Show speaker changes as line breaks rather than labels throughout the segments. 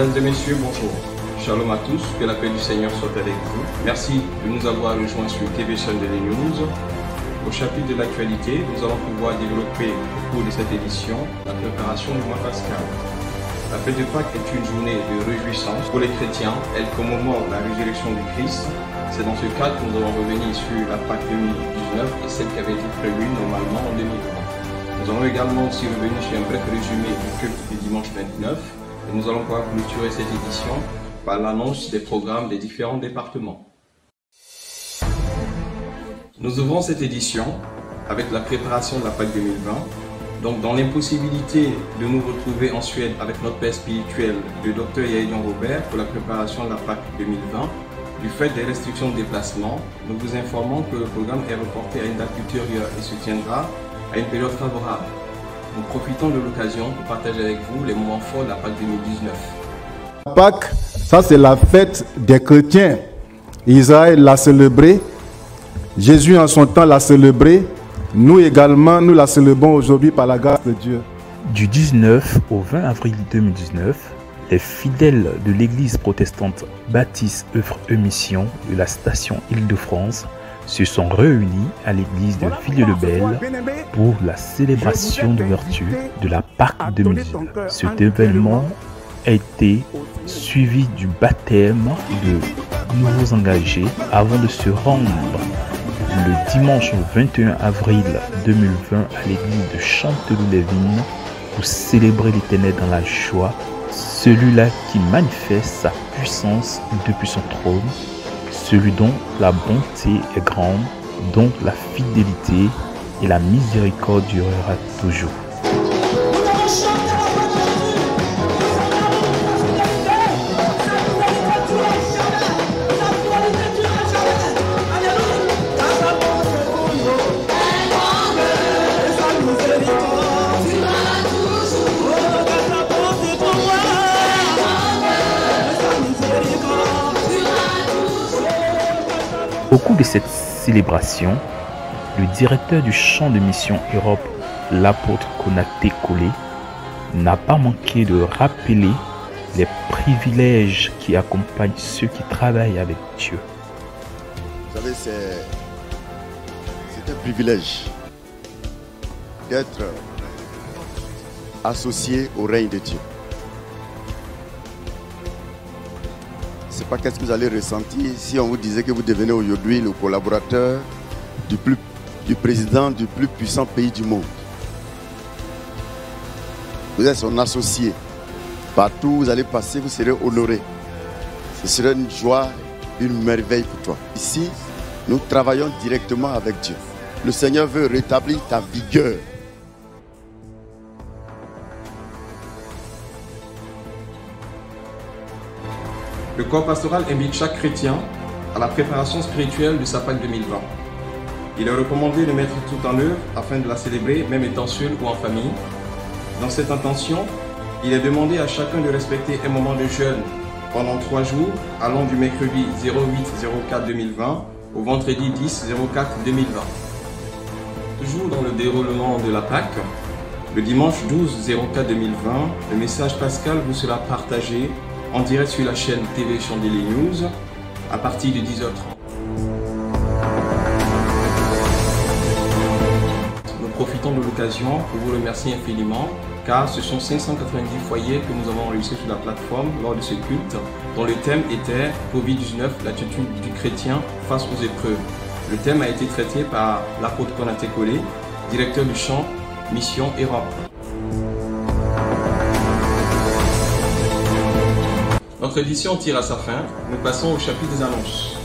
Mesdames et messieurs, bonjour. Shalom à tous, que la paix du Seigneur soit avec vous. Merci de nous avoir rejoints sur TV Sunday News. Au chapitre de l'actualité, nous allons pouvoir développer au cours de cette édition la préparation du mois pascal. La fête de Pâques est une journée de réjouissance pour les chrétiens. Elle commémore la résurrection du Christ. C'est dans ce cadre que nous allons revenir sur la Pâques 2019 et celle qui avait été prévue normalement en 2020. Nous allons également aussi revenir sur un bref résumé du culte du dimanche 29 et nous allons pouvoir clôturer cette édition par l'annonce des programmes des différents départements. Nous ouvrons cette édition avec la préparation de la Pâques 2020. Donc, dans l'impossibilité de nous retrouver en Suède avec notre père spirituel, le docteur Yaëdian Robert, pour la préparation de la Pâques 2020, du fait des restrictions de déplacement, nous vous informons que le programme est reporté à une date ultérieure et se tiendra à une période favorable. Nous profitons de l'occasion pour partager avec vous les moments forts de la Pâques 2019.
La Pâques, ça c'est la fête des chrétiens. Israël l'a célébrée. Jésus en son temps l'a célébrée. Nous également, nous la célébrons aujourd'hui par la grâce de Dieu.
Du 19 au 20 avril 2019, les fidèles de l'église protestante Baptiste Œuvre et Mission de la station Île-de-France se sont réunis à l'église de Villers-le-Bel pour la célébration d'ouverture de la Pâques 2019. Cet événement a été suivi du baptême de nouveaux engagés avant de se rendre le dimanche 21 avril 2020 à l'église de Chanteloup-les-Vignes pour célébrer l'Éternel dans la joie, celui-là qui manifeste sa puissance depuis son trône, celui dont la bonté est grande, dont la fidélité et la miséricorde durera toujours. Au cours de cette célébration, le directeur du champ de mission Europe, l'apôtre Konaté Kolé, n'a pas manqué de rappeler les privilèges qui accompagnent ceux qui travaillent avec Dieu.
Vous savez, c'est un privilège d'être associé au règne de Dieu. Je ne sais pas qu'est-ce que vous allez ressentir si on vous disait que vous devenez aujourd'hui le collaborateur du président du plus puissant pays du monde. Vous êtes son associé. Partout où vous allez passer, vous serez honoré. Ce sera une joie, une merveille pour toi. Ici, nous travaillons directement avec Dieu. Le Seigneur veut rétablir ta vigueur.
Le corps pastoral invite chaque chrétien à la préparation spirituelle de sa Pâques 2020. Il est recommandé de mettre tout en œuvre afin de la célébrer, même étant seul ou en famille. Dans cette intention, il est demandé à chacun de respecter un moment de jeûne pendant 3 jours, allant du mercredi 08-04-2020 au vendredi 10-04-2020. Toujours dans le déroulement de la Pâques, le dimanche 12-04-2020, le message pascal vous sera partagé en direct sur la chaîne TV Chandelier News à partir de 10h30. Nous profitons de l'occasion pour vous remercier infiniment car ce sont 590 foyers que nous avons enregistrés sur la plateforme lors de ce culte dont le thème était Covid-19, l'attitude du chrétien face aux épreuves. Le thème a été traité par l'apôtre Konaté Kolé, directeur du champ Mission Europe. Notre édition tire à sa fin, nous passons au chapitre des annonces.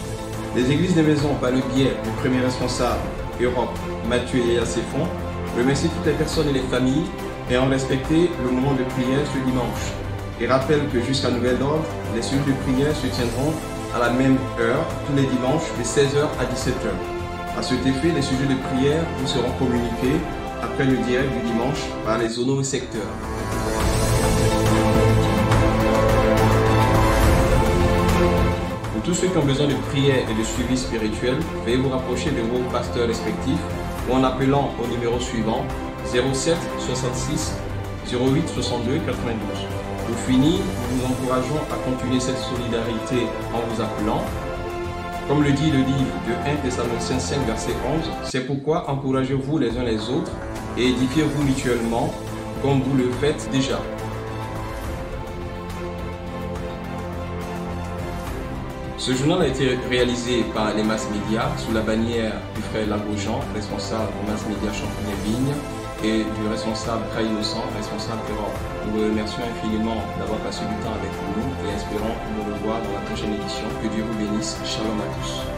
Les églises des maisons, par le biais du premier responsable, Europe, Mathieu et Yacéphon, remercient toutes les personnes et les familles ayant respecté le moment de prière ce dimanche et rappellent que jusqu'à nouvel ordre, les cellules de prière se tiendront à la même heure tous les dimanches de 16h à 17h. À cet effet, les sujets de prière vous seront communiqués après le direct du dimanche par les zones et secteurs. Pour tous ceux qui ont besoin de prière et de suivi spirituel, veuillez vous rapprocher de vos pasteurs respectifs ou en appelant au numéro suivant 07 66 08 62 92. Pour finir, nous vous encourageons à continuer cette solidarité en vous appelant. Comme le dit le livre de 1 Thessaloniciens 5, verset 11, c'est pourquoi encouragez-vous les uns les autres et édifiez-vous mutuellement comme vous le faites déjà. Ce journal a été réalisé par les Mass Médias sous la bannière du frère Lagaujean, responsable du Mass Médias Champigny-Vigne, et du responsable Cas Innocent, responsable Europe. Nous vous remercions infiniment d'avoir passé du temps avec nous et espérons nous revoir dans la prochaine édition. Que Dieu vous bénisse. Shalom à tous.